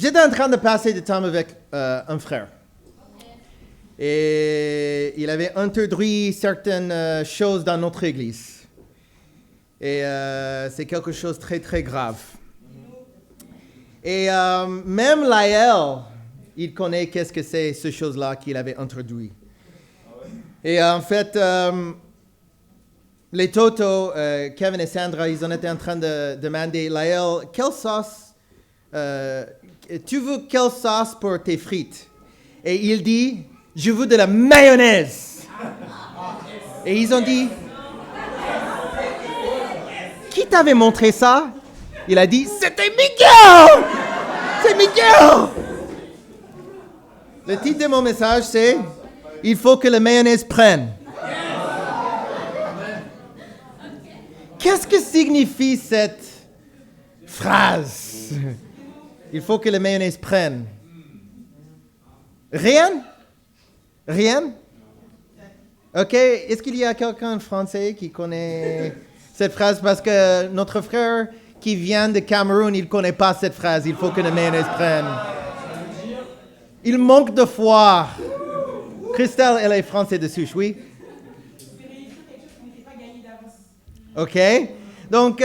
J'étais en train de passer du temps avec un frère. Et il avait introduit certaines choses dans notre église. Et c'est quelque chose de très, très grave. Et même Laël, il connaît qu'est-ce que c'est ces choses-là qu'il avait introduit. Et en fait, les Toto, Kevin et Sandra, ils en étaient en train de demander, Laël, quelle sauce, tu veux quelle sauce pour tes frites? Et il dit, je veux de la mayonnaise. Et ils ont dit, qui t'avait montré ça? Il a dit, c'était Miguel! C'est Miguel! Le titre de mon message, c'est, il faut que la mayonnaise prenne. Qu'est-ce que signifie cette phrase? Il faut que la mayonnaise prenne. Rien? Rien? OK. Est-ce qu'il y a quelqu'un en français qui connaît cette phrase? Parce que notre frère qui vient de Cameroun, il ne connaît pas cette phrase. Il faut que la mayonnaise prenne. Il manque de foi. Christelle, elle est française de souche, oui? OK. Donc,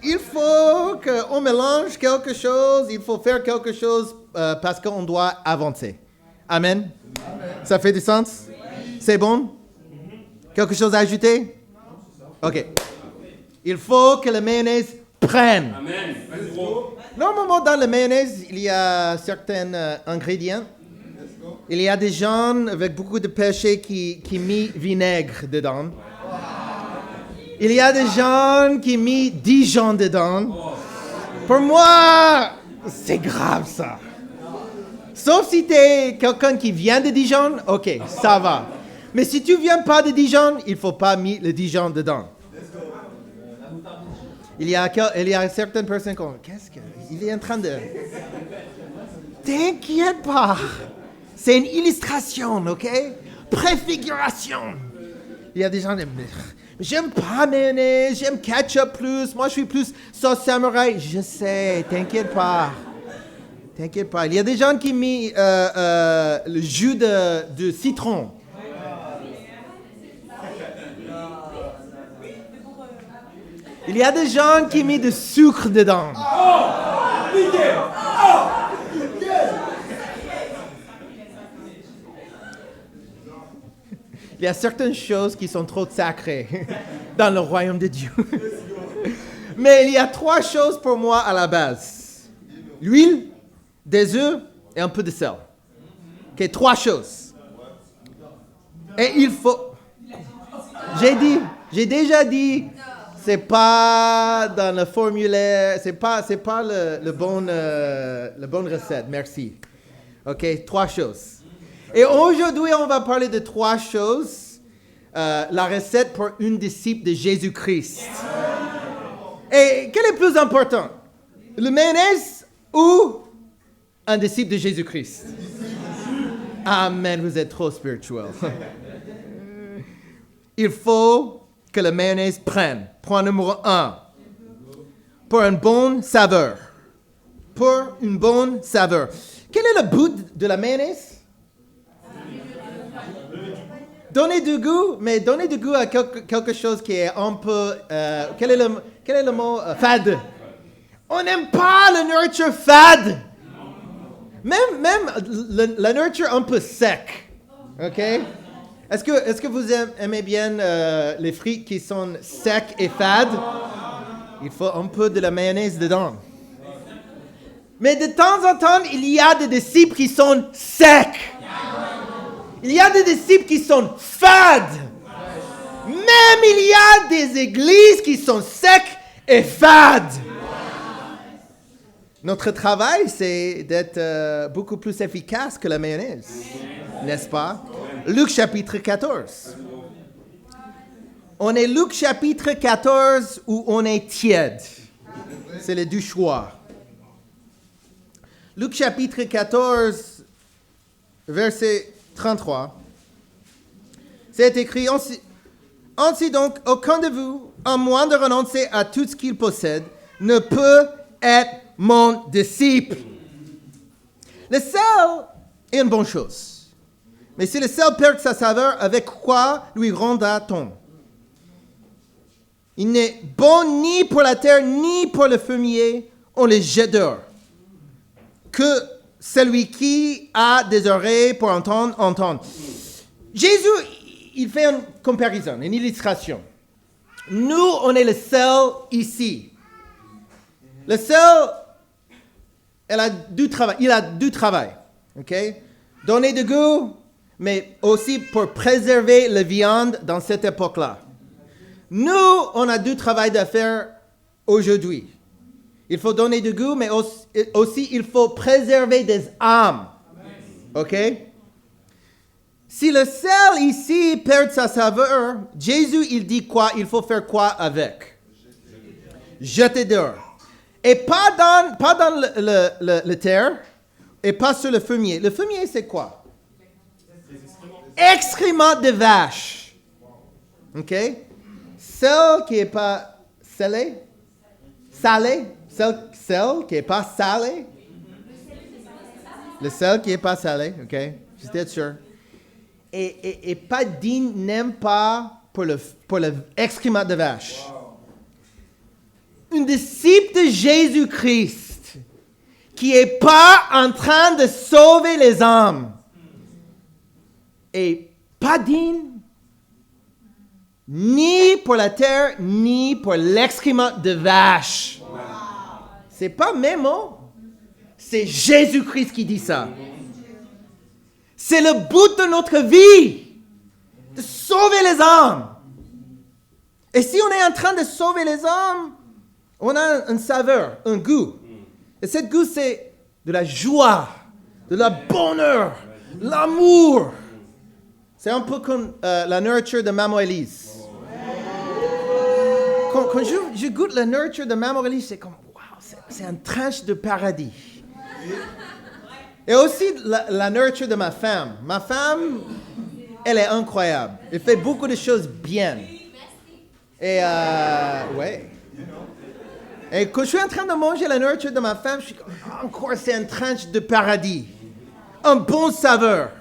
il faut qu'on mélange quelque chose, il faut faire quelque chose parce qu'on doit avancer. Amen. Ça fait du sens? C'est bon? Quelque chose à ajouter? OK. Il faut que la mayonnaise prenne. Amen. Normalement, dans la mayonnaise, il y a certains ingrédients. Il y a des gens avec beaucoup de péché qui mettent vinaigre dedans. Il y a des gens qui mettent Dijon dedans. Pour moi, c'est grave ça. Sauf si tu es quelqu'un qui vient de Dijon, ok, ça va. Mais si tu ne viens pas de Dijon, il ne faut pas mettre le Dijon dedans. Il y a certaines personnes qui qu'est-ce qu'il est en train de... T'inquiète pas. C'est une illustration, ok? Préfiguration. Il y a des gens qui disent, j'aime pas mayonnaise, j'aime ketchup plus, moi je suis plus sauce samouraï. Je sais, t'inquiète pas. T'inquiète pas. Il y a des gens qui mettent le jus de citron. Il y a des gens qui mettent du sucre dedans. Il y a certaines choses qui sont trop sacrées dans le royaume de Dieu. Mais il y a 3 choses pour moi à la base. L'huile, des œufs et un peu de sel. OK, 3 choses. Et il faut... J'ai déjà dit, c'est pas dans le formulaire, c'est pas le bonne recette. Merci. OK, 3 choses. Et aujourd'hui, on va parler de 3 choses. La recette pour une disciple de Jésus-Christ. Et quel est le plus important? Le mayonnaise ou un disciple de Jésus-Christ? Amen, vous êtes trop spirituel. Il faut que la mayonnaise prenne. Point numéro 1. Pour une bonne saveur. Pour une bonne saveur. Quel est le but de la mayonnaise? Donner du goût, mais donner du goût à quelque chose qui est un peu... quel est le mot? Fade. On n'aime pas la nourriture fade. Même la nourriture un peu sec. OK? Est-ce que vous aimez bien les frites qui sont secs et fades? Il faut un peu de la mayonnaise dedans. Mais de temps en temps, il y a des disciples qui sont secs. Il y a des disciples qui sont fades. Même il y a des églises qui sont secs et fades. Notre travail, c'est d'être beaucoup plus efficace que la mayonnaise. N'est-ce pas? Luc chapitre 14. On est Luc chapitre 14 où on est tiède. C'est le du choix. Luc chapitre 14, verset 33. C'est écrit, ainsi donc, aucun de vous, à moins de renoncer à tout ce qu'il possède, ne peut être mon disciple. Le sel est une bonne chose. Mais si le sel perd sa saveur, avec quoi lui rendra-t-on? Il n'est bon ni pour la terre, ni pour le fumier. On le jette dehors. Que celui qui a des oreilles pour entendre, entende. Jésus, il fait une comparaison, une illustration. Nous, on est le sel ici. Le sel, il a du travail. Okay? Donner du goût, mais aussi pour préserver la viande dans cette époque-là. Nous, on a du travail à faire aujourd'hui. Il faut donner du goût, mais aussi il faut préserver des âmes. OK? Si le sel ici perd sa saveur, Jésus, il dit quoi? Il faut faire quoi avec? Jeter dehors. Et pas dans le terre, et pas sur le fumier. Le fumier, c'est quoi? Excréments de vache. OK? Sel qui n'est pas salé. Sel qui n'est pas salé. Le sel qui n'est pas salé. OK? Juste être sûr. Et pas digne, n'aime pas pour le excrément de vache. Un disciple de Jésus-Christ qui n'est pas en train de sauver les âmes et pas digne ni pour la terre, ni pour l'excrément de vache. Wow. C'est pas mes mots, c'est Jésus-Christ qui dit ça. C'est le but de notre vie, de sauver les âmes. Et si on est en train de sauver les âmes, on a une saveur, un goût. Et ce goût, c'est de la joie, de la bonheur, l'amour. C'est un peu comme la nourriture de Maman Élise. Quand je goûte la nourriture de Maman Élise, c'est comme, wow, c'est une tranche de paradis. Et aussi la nourriture de ma femme. Ma femme, elle est incroyable. Elle fait beaucoup de choses bien. Et, ouais. Et quand je suis en train de manger la nourriture de ma femme, je suis comme, encore, c'est une tranche de paradis. Un bon saveur.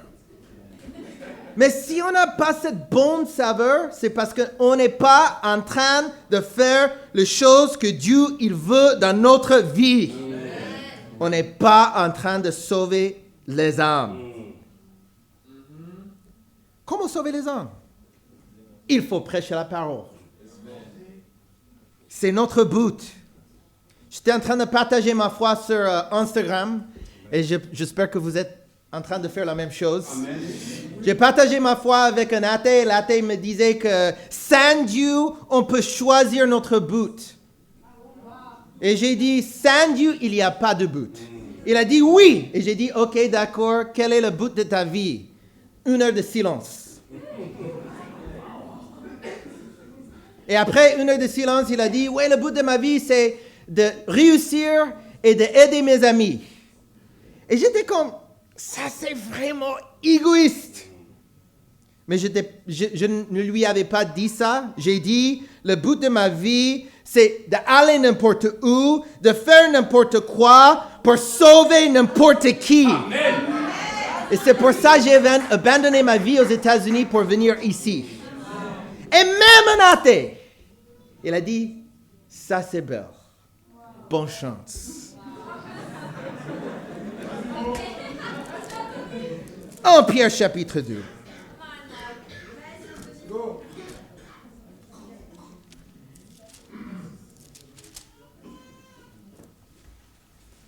Mais si on n'a pas cette bonne saveur, c'est parce qu'on n'est pas en train de faire les choses que Dieu il veut dans notre vie. Amen. On n'est pas en train de sauver les âmes. Comment sauver les âmes? Il faut prêcher la parole. C'est notre but. J'étais en train de partager ma foi sur Instagram et j'espère que vous êtes en train de faire la même chose. Amen. J'ai partagé ma foi avec un athée. L'athée me disait que sans Dieu, on peut choisir notre but. Et j'ai dit, sans Dieu, il n'y a pas de but. Il a dit oui. Et j'ai dit, ok, d'accord, quel est le but de ta vie? 1 heure de silence. Et après 1 heure de silence, il a dit, ouais, le but de ma vie, c'est de réussir et d'aider mes amis. Et j'étais comme, ça c'est vraiment égoïste. Mais je ne lui avais pas dit ça. J'ai dit, le but de ma vie, c'est d'aller n'importe où, de faire n'importe quoi pour sauver n'importe qui. Amen. Et c'est pour ça que j'ai abandonné ma vie aux États-Unis pour venir ici. Et même un athée, il a dit, ça c'est belle. Bonne chance. En Pierre chapitre 2.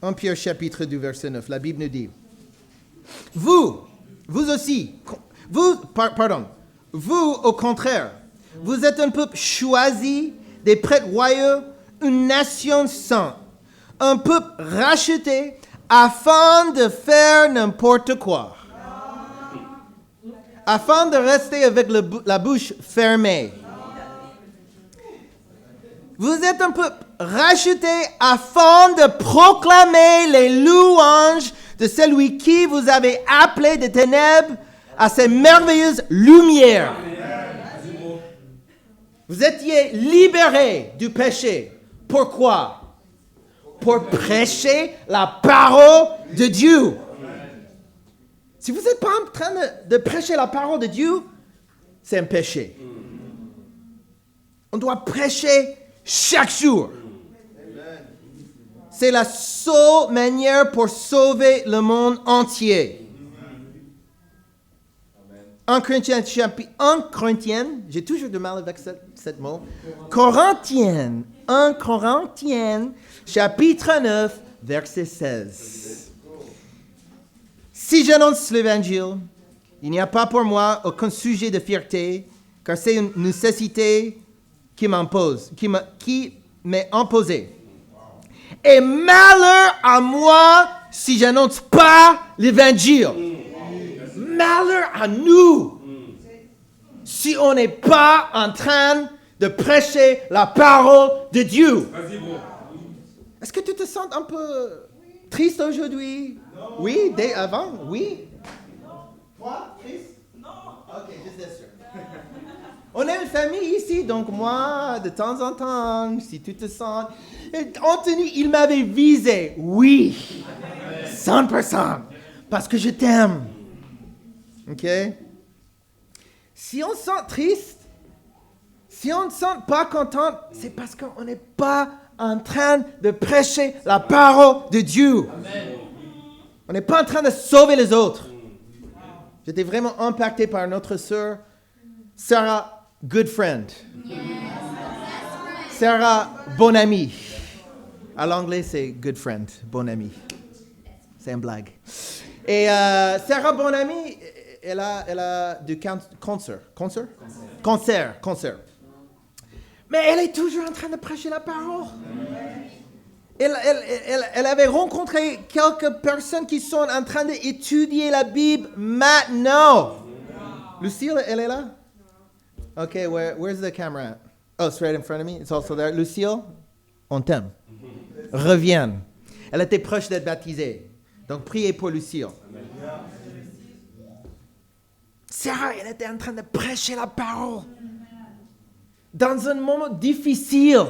En Pierre chapitre 2, verset 9, la Bible nous dit, vous aussi, vous au contraire, vous êtes un peuple choisi, des prêtres royaux, une nation sainte, un peuple racheté afin de faire n'importe quoi, afin de rester avec la bouche fermée. Vous êtes un peuple racheté afin de proclamer les louanges de celui qui vous avait appelé des ténèbres à ses merveilleuses lumières. Vous étiez libérés du péché. Pourquoi? Pour prêcher la parole de Dieu. Si vous n'êtes pas en train de prêcher la parole de Dieu, c'est un péché. On doit prêcher chaque jour. C'est la seule manière pour sauver le monde entier. 1 Corinthiens, j'ai toujours du mal avec ce mot. 1 Corinthiens, chapitre 9, verset 16. Si j'annonce l'évangile, il n'y a pas pour moi aucun sujet de fierté, car c'est une nécessité qui m'est imposée. Et malheur à moi si j'annonce pas l'évangile. Malheur à nous si on n'est pas en train de prêcher la parole de Dieu. Est-ce que tu te sens un peu triste aujourd'hui? Oui, dès avant? Oui? Toi, triste? Non. Ok, j'étais sûr. On est une famille ici, donc moi, de temps en temps, si tu te sens... Anthony, il m'avait visé. Oui, 100%, parce que je t'aime. Ok? Si on se sent triste, si on ne se sent pas content, c'est parce qu'on n'est pas en train de prêcher la parole de Dieu. Amen. On n'est pas en train de sauver les autres. J'étais vraiment impacté par notre sœur, Sarah, good friend. Sarah, bon ami. À l'anglais, c'est good friend, bon ami. C'est une blague. Et Sarah, bon ami, elle a du cancer. Mais elle est toujours en train de prêcher la parole. Elle avait rencontré quelques personnes qui sont en train d'étudier la Bible maintenant. Lucille, elle est là? Okay, where's the camera at? Oh, it's right in front of me. It's also there. Lucille, on t'aime. Reviens. Elle était proche d'être baptisée. Donc, priez pour Lucille. Sarah, elle était en train de prêcher la parole. Dans un moment difficile.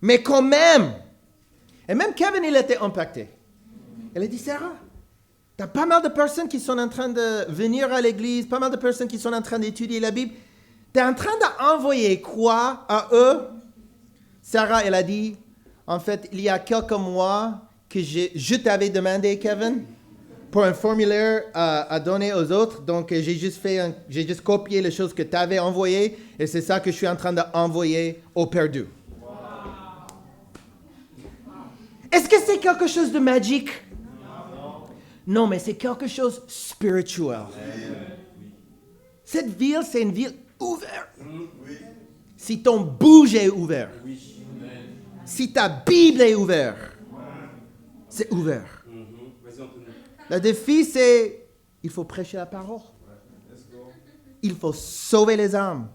Mais quand même. Et même Kevin, il était impacté. Elle a dit, Sarah, tu as pas mal de personnes qui sont en train de venir à l'église, pas mal de personnes qui sont en train d'étudier la Bible. Tu es en train d'envoyer quoi à eux? Sarah, elle a dit, en fait, il y a quelques mois que je t'avais demandé, Kevin, pour un formulaire à donner aux autres. Donc, j'ai juste copié les choses que tu avais envoyées et c'est ça que je suis en train d'envoyer au perdu. Est-ce que c'est quelque chose de magique? Non, mais c'est quelque chose de spirituel. Cette ville, c'est une ville ouverte. Si ton bouge est ouvert, si ta Bible est ouverte, c'est ouvert. Le défi, c'est il faut prêcher la parole. Il faut sauver les âmes.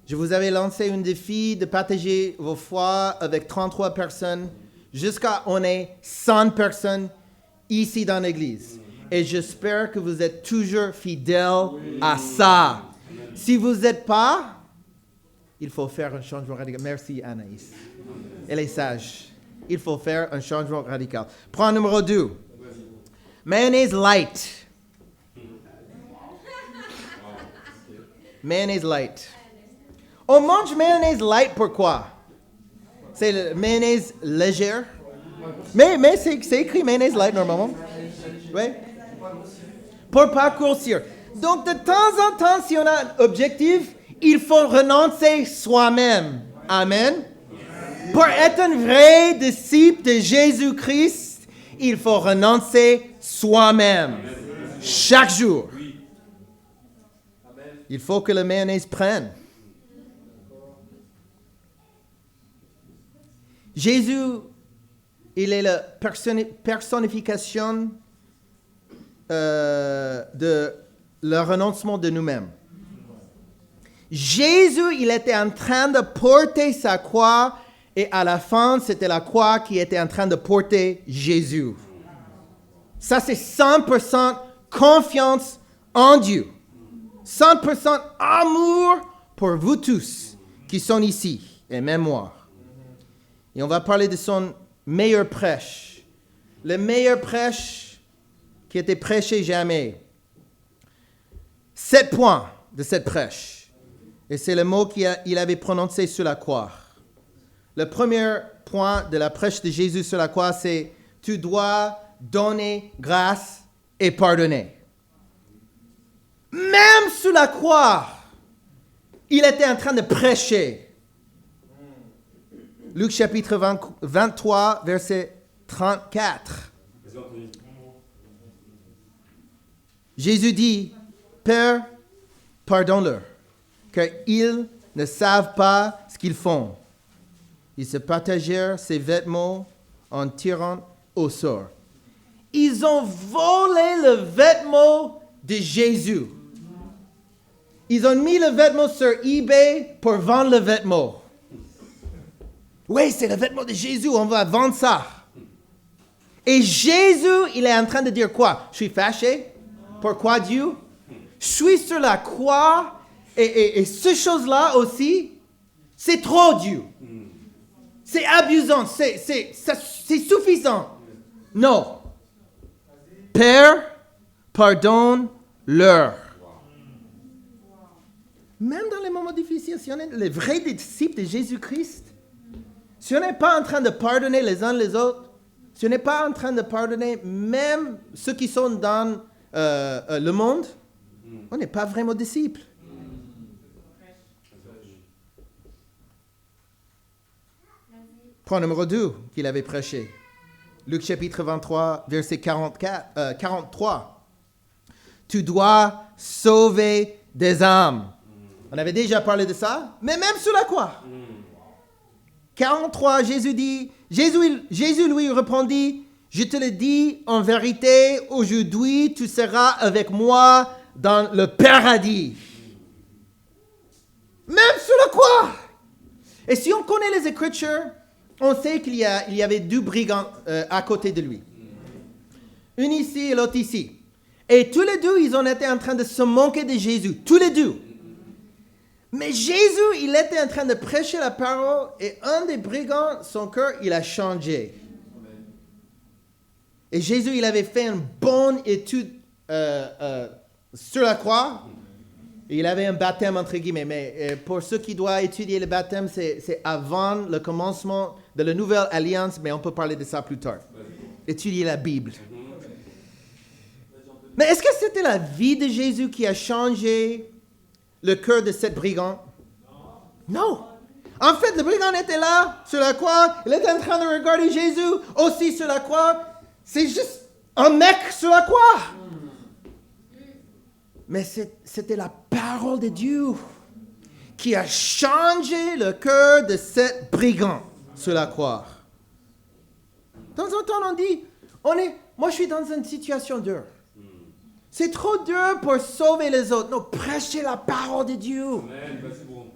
Je vous avais lancé un défi de partager vos foi avec 33 personnes jusqu'à on est 100 personnes ici dans l'église. Et j'espère que vous êtes toujours fidèles à ça. Si vous n'êtes pas, il faut faire un changement radical. Merci Anaïs. Elle est sage. Il faut faire un changement radical. Point numéro 2. Mayonnaise light. Mayonnaise light. On mange mayonnaise light pourquoi? C'est le mayonnaise légère. Mais c'est écrit mayonnaise light normalement. Oui. Pour pas grossir. Donc de temps en temps, si on a un objectif, il faut renoncer soi-même. Amen. Pour être un vrai disciple de Jésus-Christ, il faut renoncer soi-même. Chaque jour. Il faut que le mayonnaise prenne. Jésus, il est la personnification de le renoncement de nous-mêmes. Jésus, il était en train de porter sa croix et à la fin, c'était la croix qui était en train de porter Jésus. Ça, c'est 100% confiance en Dieu. 100% amour pour vous tous qui sont ici, et même moi. Et on va parler de son meilleur prêche. Le meilleur prêche qui était prêché jamais. 7 points de cette prêche. Et c'est le mot qu'il avait prononcé sur la croix. Le premier point de la prêche de Jésus sur la croix, c'est « Tu dois donner grâce et pardonner ». Même sous la croix, il était en train de prêcher. Luc chapitre 23, verset 34. Jésus dit, « Père, pardonne-leur, car ils ne savent pas ce qu'ils font. » Ils se partagèrent ses vêtements en tirant au sort. Ils ont volé le vêtement de Jésus. Ils ont mis le vêtement sur eBay pour vendre le vêtement. Oui, c'est le vêtement de Jésus, on va vendre ça. Et Jésus, il est en train de dire quoi? Je suis fâché. Pourquoi Dieu? Je suis sur la croix et ces choses-là aussi, c'est trop Dieu. C'est abusant, c'est suffisant. Non. Père, pardonne-leur. Même dans les moments difficiles, si on est les vrais disciples de Jésus-Christ, si on n'est pas en train de pardonner les uns les autres, si on n'est pas en train de pardonner même ceux qui sont dans le monde, on n'est pas vraiment disciples. Point numéro 2 qu'il avait prêché. Luc chapitre 23, verset 43. Tu dois sauver des âmes. On avait déjà parlé de ça, mais même sur la croix. 43, Jésus lui répondit, « Je te le dis en vérité, aujourd'hui tu seras avec moi dans le paradis. » Même sur la croix. Et si on connaît les Écritures, on sait qu'il y avait 2 brigands à côté de lui. Une ici et l'autre ici. Et tous les deux, ils ont été en train de se moquer de Jésus. Tous les deux. Mais Jésus, il était en train de prêcher la parole et un des brigands, son cœur, il a changé. Et Jésus, il avait fait une bonne étude sur la croix. Il avait un baptême, entre guillemets. Mais pour ceux qui doivent étudier le baptême, c'est avant le commencement de la nouvelle alliance, mais on peut parler de ça plus tard. Étudier la Bible. Mais est-ce que c'était la vie de Jésus qui a changé le cœur de cet brigand? Non. En fait, le brigand était là, sur la croix. Il était en train de regarder Jésus aussi sur la croix. C'est juste un mec sur la croix. Mais c'était la parole de Dieu qui a changé le cœur de cet brigand sur la croix. De temps en temps, on dit, moi je suis dans une situation dure. C'est trop dur pour sauver les autres. Non, prêchez la parole de Dieu.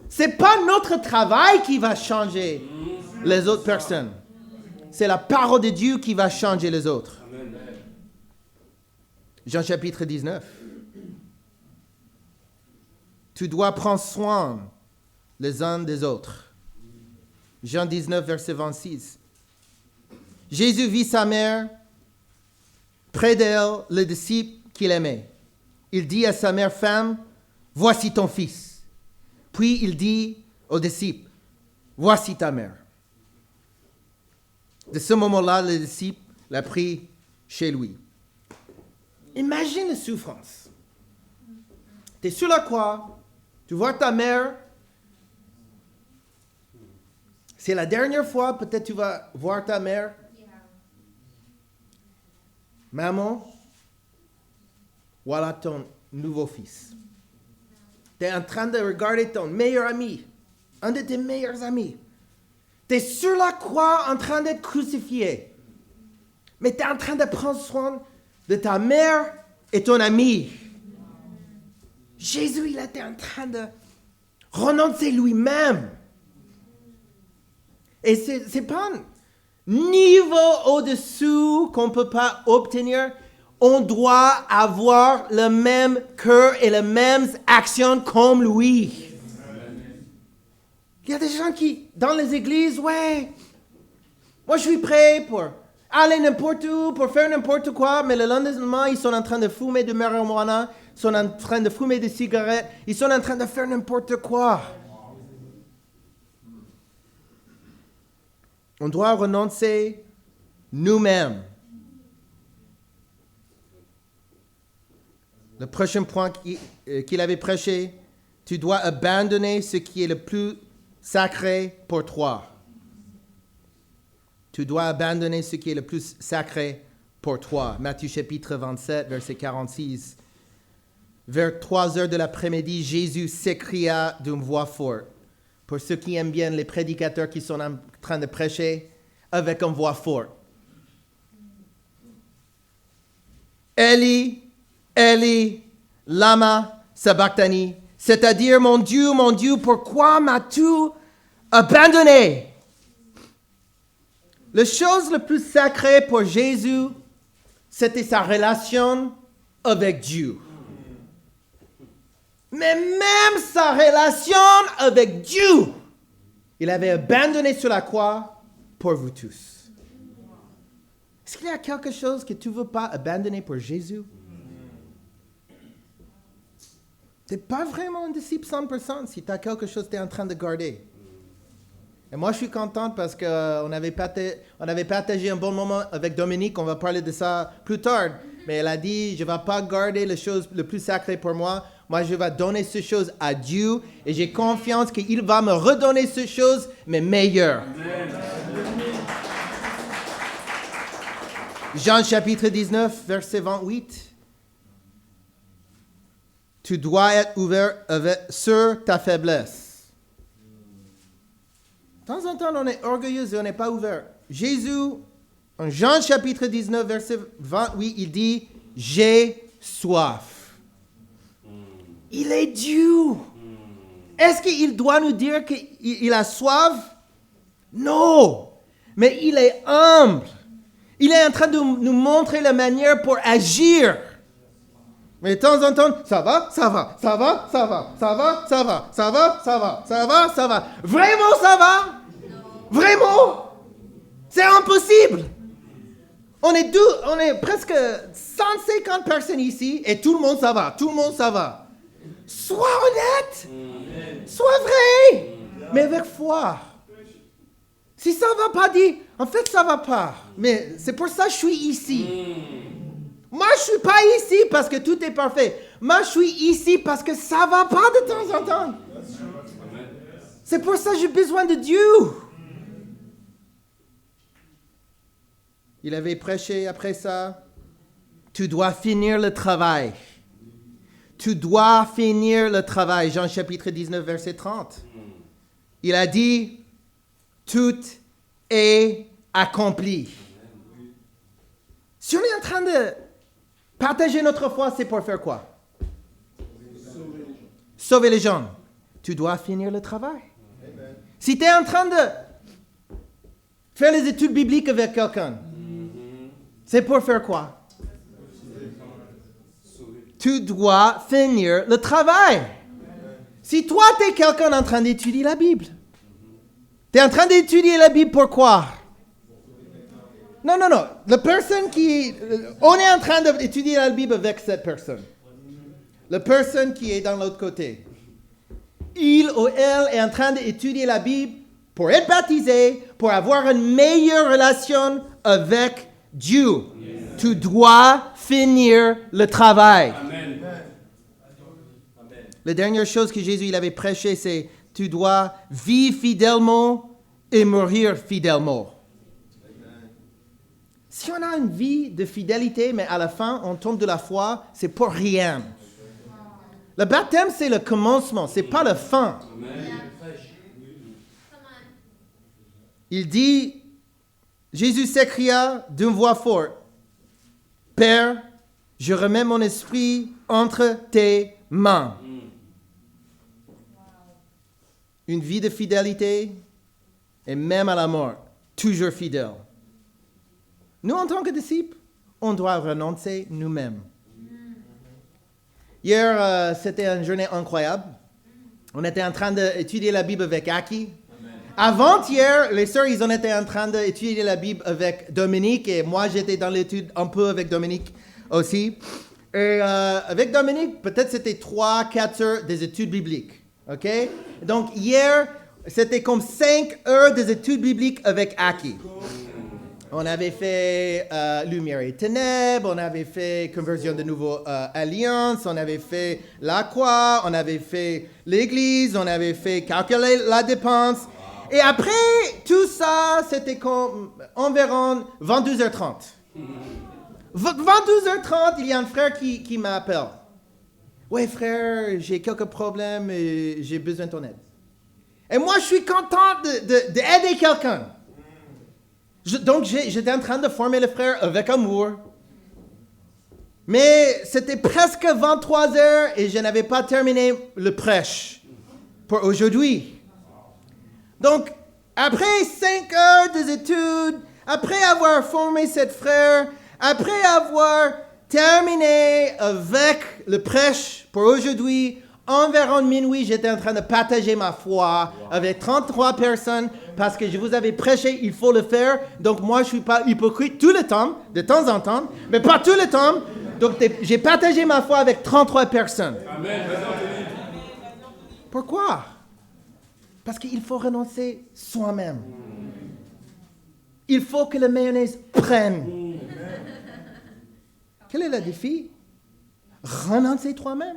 C'est pas notre travail qui va changer les autres personnes. C'est la parole de Dieu qui va changer les autres. Jean chapitre 19. Tu dois prendre soin les uns des autres. Jean 19, verset 26. Jésus vit sa mère, près d'elle, le disciple qu'il aimait. Il dit à sa mère, femme, voici ton fils. Puis il dit au disciple, voici ta mère. De ce moment-là, le disciple l'a pris chez lui. Imagine la souffrance. Tu es sur la croix, tu vois ta mère. C'est la dernière fois, peut-être tu vas voir ta mère. Maman, voilà ton nouveau fils. Tu es en train de regarder ton meilleur ami, un de tes meilleurs amis. Tu es sur la croix en train d'être crucifié. Mais tu es en train de prendre soin de ta mère et ton ami. Jésus, il était en train de renoncer lui-même. Et c'est pas un niveau au-dessous qu'on ne peut pas obtenir. On doit avoir le même cœur et les mêmes actions comme lui. Il y a des gens qui, dans les églises, ouais, moi je suis prêt pour aller n'importe où pour faire n'importe quoi, mais le lendemain, ils sont en train de fumer de marijuana, ils sont en train de fumer des cigarettes, ils sont en train de faire n'importe quoi. On doit renoncer nous-mêmes. Le prochain point qu'il avait prêché, tu dois abandonner ce qui est le plus sacré pour toi. Tu dois abandonner ce qui est le plus sacré pour toi. Matthieu chapitre 27, verset 46. Vers 3 heures de l'après-midi, Jésus s'écria d'une voix forte. Pour ceux qui aiment bien les prédicateurs qui sont en train de prêcher avec une voix forte. Eli, Eli, lama sabachthani. C'est-à-dire, mon Dieu, pourquoi m'as-tu abandonné? La chose la plus sacrée pour Jésus, c'était sa relation avec Dieu. Mais même sa relation avec Dieu, il avait abandonné sur la croix pour vous tous. Est-ce qu'il y a quelque chose que tu ne veux pas abandonner pour Jésus? Tu n'es pas vraiment un disciple 100% si tu as quelque chose que tu es en train de garder. Et moi, je suis contente parce qu'on avait partagé un bon moment avec Dominique. On va parler de ça plus tard. Mais elle a dit, je ne vais pas garder les choses les plus sacrées pour moi. Moi, je vais donner ces choses à Dieu. Et j'ai confiance qu'il va me redonner ces choses, mais meilleures. Jean chapitre 19, verset 28. Tu dois être ouvert sur ta faiblesse. De temps en temps, on est orgueilleux et on n'est pas ouvert. Jésus, en Jean chapitre 19, verset 28, il dit, « J'ai soif. » Il est Dieu. Est-ce qu'il doit nous dire qu'il a soif? Non. Mais il est humble. Il est en train de nous montrer la manière pour agir. Mais de temps en temps, ça va. Vraiment, ça va? Vraiment? C'est impossible. On est presque 150 personnes ici et tout le monde, ça va. Sois honnête. Sois vrai. Mais avec foi. Si ça ne va pas, dis, en fait, ça ne va pas. Mais c'est pour ça que je suis ici. Moi, je ne suis pas ici parce que tout est parfait. Moi, je suis ici parce que ça ne va pas de temps en temps. C'est pour ça que j'ai besoin de Dieu. Il avait prêché après ça. Tu dois finir le travail. Tu dois finir le travail. Jean chapitre 19, verset 30. Il a dit, tout est accompli. Si on est en train de partager notre foi, c'est pour faire quoi? Sauver les gens. Tu dois finir le travail. Amen. Si tu es en train de faire les études bibliques avec quelqu'un, c'est pour faire quoi? Tu dois finir le travail. Si toi, tu es quelqu'un en train d'étudier la Bible, tu es en train d'étudier la Bible, pourquoi? Non. La personne on est en train d'étudier la Bible avec cette personne. La personne qui est dans l'autre côté. Il ou elle est en train d'étudier la Bible pour être baptisé, pour avoir une meilleure relation avec Dieu. Yes. Tu dois finir le travail. Amen. La dernière chose que Jésus il avait prêché, c'est tu dois vivre fidèlement et mourir fidèlement. Si on a une vie de fidélité, mais à la fin, on tombe de la foi, c'est pour rien. Le baptême, c'est le commencement, c'est pas la fin. Il dit, Jésus s'écria d'une voix forte, « Père, je remets mon esprit entre tes mains. » Une vie de fidélité, et même à la mort, toujours fidèle. Nous, en tant que disciples, on doit renoncer nous-mêmes. Hier, c'était une journée incroyable. On était en train d'étudier la Bible avec Aki. Avant-hier, les sœurs, ils ont été en train d'étudier la Bible avec Dominique et moi, j'étais dans l'étude un peu avec Dominique aussi. Et avec Dominique, peut-être c'était 3-4 heures des études bibliques. OK? Donc, hier, c'était comme 5 heures des études bibliques avec Aki. On avait fait Lumière et Ténèbres, on avait fait Conversion de Nouveau Alliance, on avait fait la croix, on avait fait l'Église, on avait fait calculer la dépense. Et après tout ça, c'était comme environ 22h30. 22h30, il y a un frère qui m'appelle. Ouais frère, j'ai quelques problèmes et j'ai besoin de ton aide. Et moi, je suis content d'aider quelqu'un. Donc, j'étais en train de former le frère avec amour. Mais c'était presque 23 heures et je n'avais pas terminé le prêche pour aujourd'hui. Donc, après 5 heures d'études, après avoir formé cet frère, après avoir terminé avec le prêche pour aujourd'hui, environ minuit, j'étais en train de partager ma foi avec 33 personnes parce que je vous avais prêché, il faut le faire. Donc moi, je ne suis pas hypocrite tout le temps, de temps en temps, mais pas tout le temps. Donc j'ai partagé ma foi avec 33 personnes. Amen. Pourquoi? Parce qu'il faut renoncer soi-même. Il faut que le mayonnaise prenne. Quel est le défi? Renoncer toi-même.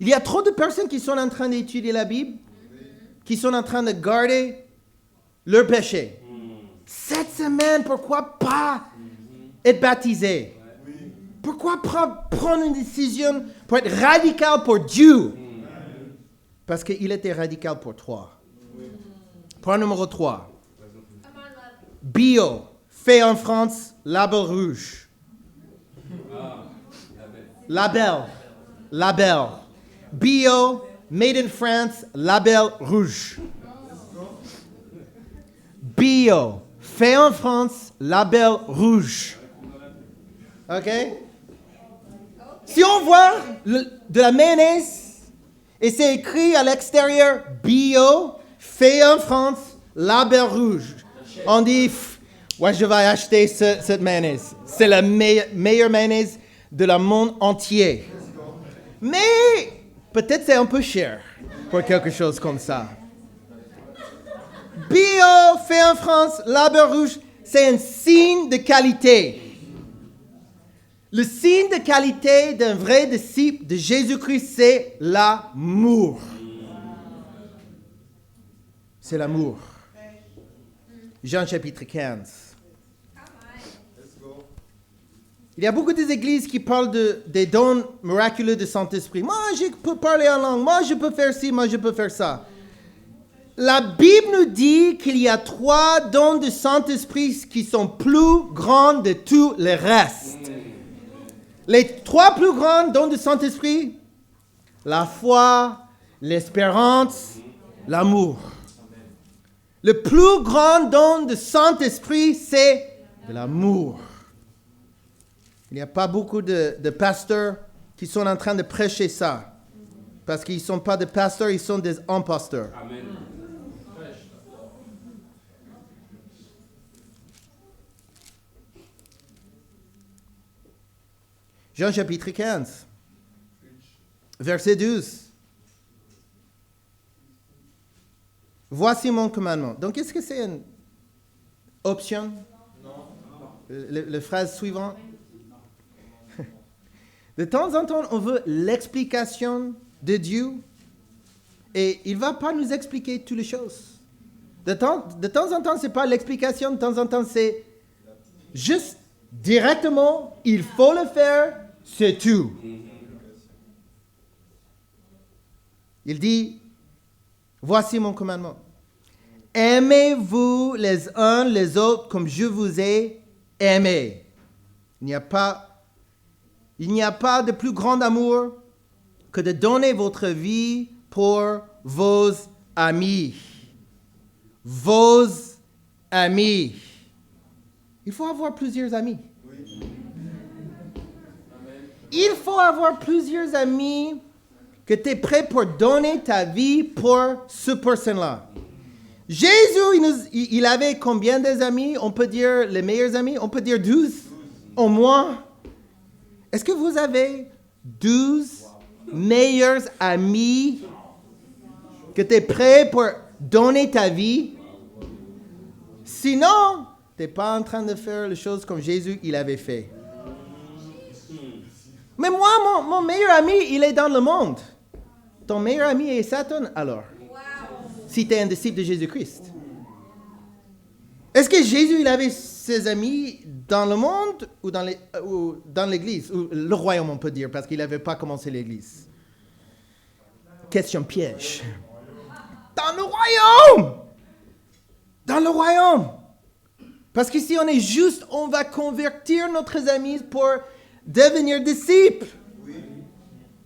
Il y a trop de personnes qui sont en train d'étudier la Bible, qui sont en train de garder leur péché. Cette semaine, pourquoi pas être baptisé? Pourquoi prendre une décision pour être radical pour Dieu? Parce qu'il était radical pour toi. Point numéro 3. Bio, fait en France, label rouge. Label. Bio, made in France, label rouge. Bio, fait en France, label rouge. OK? Si on voit de la mayonnaise et c'est écrit à l'extérieur, bio, fait en France, label rouge, on dit, ouais, je vais acheter cette mayonnaise. C'est la meilleure mayonnaise de le monde entier. Mais peut-être c'est un peu cher pour quelque chose comme ça. Bio, fait en France, label rouge, c'est un signe de qualité. Le signe de qualité d'un vrai disciple de Jésus-Christ, c'est l'amour. C'est l'amour. Jean chapitre 15. Il y a beaucoup d'églises qui parlent des dons miraculeux du Saint-Esprit. Moi, je peux parler en langue. Moi, je peux faire ci. Moi, je peux faire ça. La Bible nous dit qu'il y a 3 dons du Saint-Esprit qui sont plus grands de tous les restes. Les 3 plus grands dons du Saint-Esprit, la foi, l'espérance, l'amour. Le plus grand don du Saint-Esprit, c'est de l'amour. Il n'y a pas beaucoup de pasteurs qui sont en train de prêcher ça. Parce qu'ils ne sont pas des pasteurs, ils sont des imposteurs. Amen. Jean chapitre 15, verset 12. Voici mon commandement. Donc, est-ce que c'est une option? Non. La phrase suivante. De temps en temps, on veut l'explication de Dieu et il ne va pas nous expliquer toutes les choses. De temps en temps, ce n'est pas l'explication, de temps en temps, c'est juste directement, il faut le faire, c'est tout. Il dit, voici mon commandement. Aimez-vous les uns les autres comme je vous ai aimé. Il n'y a pas de plus grand amour que de donner votre vie pour vos amis. Vos amis. Il faut avoir plusieurs amis. Il faut avoir plusieurs amis que tu es prêt pour donner ta vie pour ce personne-là. Jésus, il avait combien d'amis? On peut dire les meilleurs amis? On peut dire 12 au moins. Est-ce que vous avez 12 meilleurs amis que tu es prêt pour donner ta vie? Sinon, tu n'es pas en train de faire les choses comme Jésus il avait fait. Mais moi, mon meilleur ami, il est dans le monde. Ton meilleur ami est Satan, alors. Si tu es un disciple de Jésus-Christ. Est-ce que Jésus, il avait ses amis dans le monde ou dans l'Église? Ou le royaume, on peut dire, parce qu'il n'avait pas commencé l'Église. Question piège. Dans le royaume! Dans le royaume! Parce que si on est juste, on va convertir nos amis pour devenir disciples.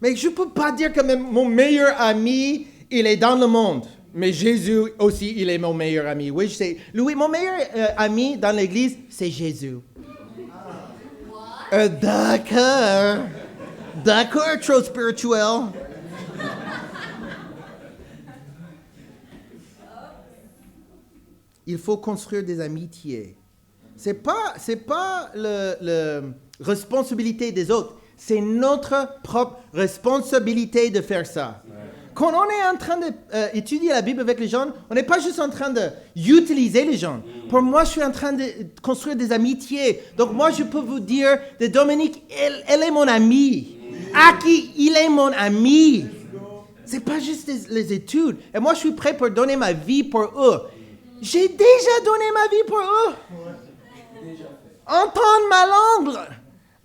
Mais je ne peux pas dire que mon meilleur ami, il est dans le monde. Mais Jésus aussi, il est mon meilleur ami. Oui, je sais. Louis, mon meilleur ami dans l'Église, c'est Jésus. D'accord. D'accord, trop spirituel. Il faut construire des amitiés. C'est pas la responsabilité des autres. C'est notre propre responsabilité de faire ça. Quand on est en train d'étudier la Bible avec les gens, on n'est pas juste en train d'utiliser les gens. Pour moi, je suis en train de construire des amitiés. Donc moi, je peux vous dire, de Dominique, elle est mon amie. Aki, il est mon ami. C'est pas juste les études. Et moi, je suis prêt pour donner ma vie pour eux. J'ai déjà donné ma vie pour eux. Entendre ma langue.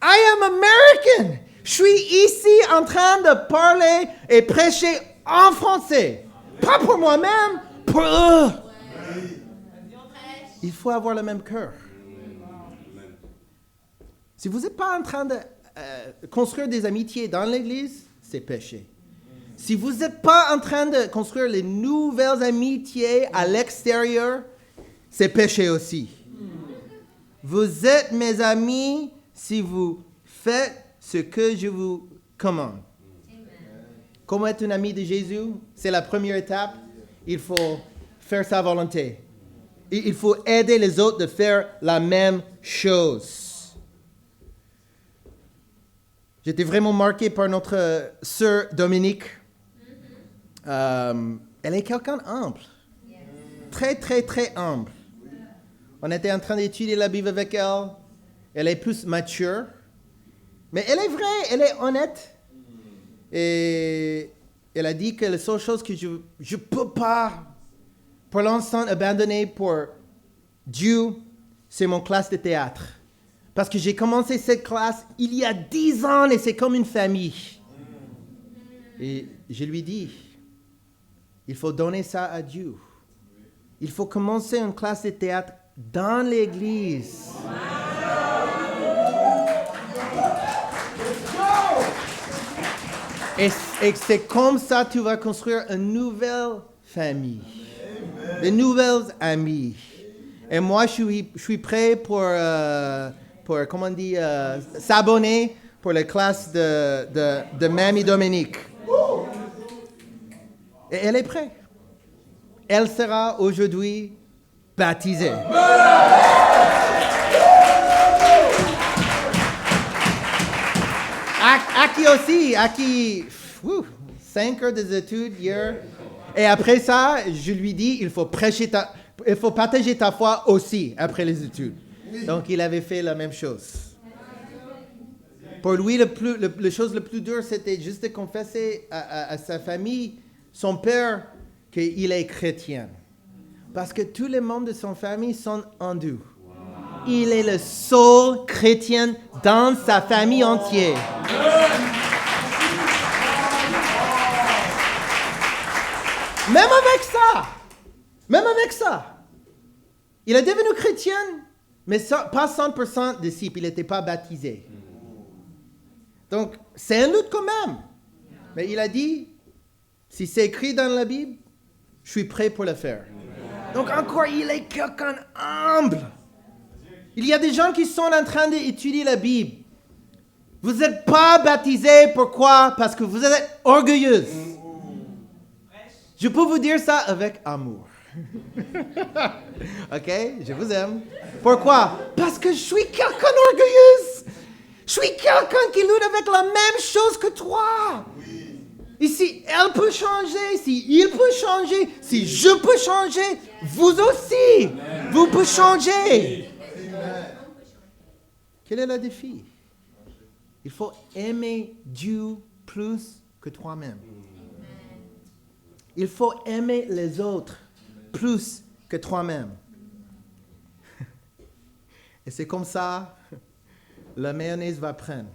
I am American. Je suis ici en train de parler et prêcher en français. Pas pour moi-même, pour eux. Il faut avoir le même cœur. Si vous n'êtes pas en train de construire des amitiés dans l'Église, c'est péché. Si vous n'êtes pas en train de construire les nouvelles amitiés à l'extérieur, c'est péché aussi. Vous êtes mes amis si vous faites ce que je vous commande. Comment être un ami de Jésus? C'est la première étape. Il faut faire sa volonté. Il faut aider les autres de faire la même chose. J'étais vraiment marqué par notre sœur Dominique. Elle est quelqu'un humble. Très, très, très humble. On était en train d'étudier la Bible avec elle. Elle est plus mature. Mais elle est vraie, elle est honnête. Et elle a dit que la seule chose que je ne peux pas, pour l'instant, abandonner pour Dieu, c'est mon classe de théâtre. Parce que j'ai commencé cette classe il y a 10 ans et c'est comme une famille. Et je lui dis, il faut donner ça à Dieu. Il faut commencer une classe de théâtre dans l'église. Et c'est comme ça que tu vas construire une nouvelle famille. De nouvelles amies. Et moi, je suis prêt pour comment on dit, s'abonner pour la classe de Mamie Dominique. Et elle est prête. Elle sera aujourd'hui baptisée. Aki aussi, 5 heures d'études hier. Et après ça, je lui dis, il faut partager ta foi aussi après les études. Donc, il avait fait la même chose. Pour lui, la chose la plus dure, c'était juste de confesser à sa famille, son père, qu'il est chrétien. Parce que tous les membres de son famille sont hindous. Il est le seul chrétien dans sa famille entière. Même avec ça, il est devenu chrétien, mais pas 100% disciple, il n'était pas baptisé. Donc, c'est une lutte quand même. Mais il a dit, si c'est écrit dans la Bible, je suis prêt pour le faire. Donc encore, il est quelqu'un humble. Il y a des gens qui sont en train d'étudier la Bible. Vous n'êtes pas baptisés, pourquoi? Parce que vous êtes orgueilleuses. Je peux vous dire ça avec amour. OK? Je vous aime. Pourquoi? Parce que je suis quelqu'un d'orgueilleuse. Je suis quelqu'un qui lutte avec la même chose que toi. Et si elle peut changer, si il peut changer, si je peux changer, vous aussi, vous pouvez changer. Quel est le défi? Il faut aimer Dieu plus que toi-même. Il faut aimer les autres plus que toi-même. Et c'est comme ça, la mayonnaise va prendre.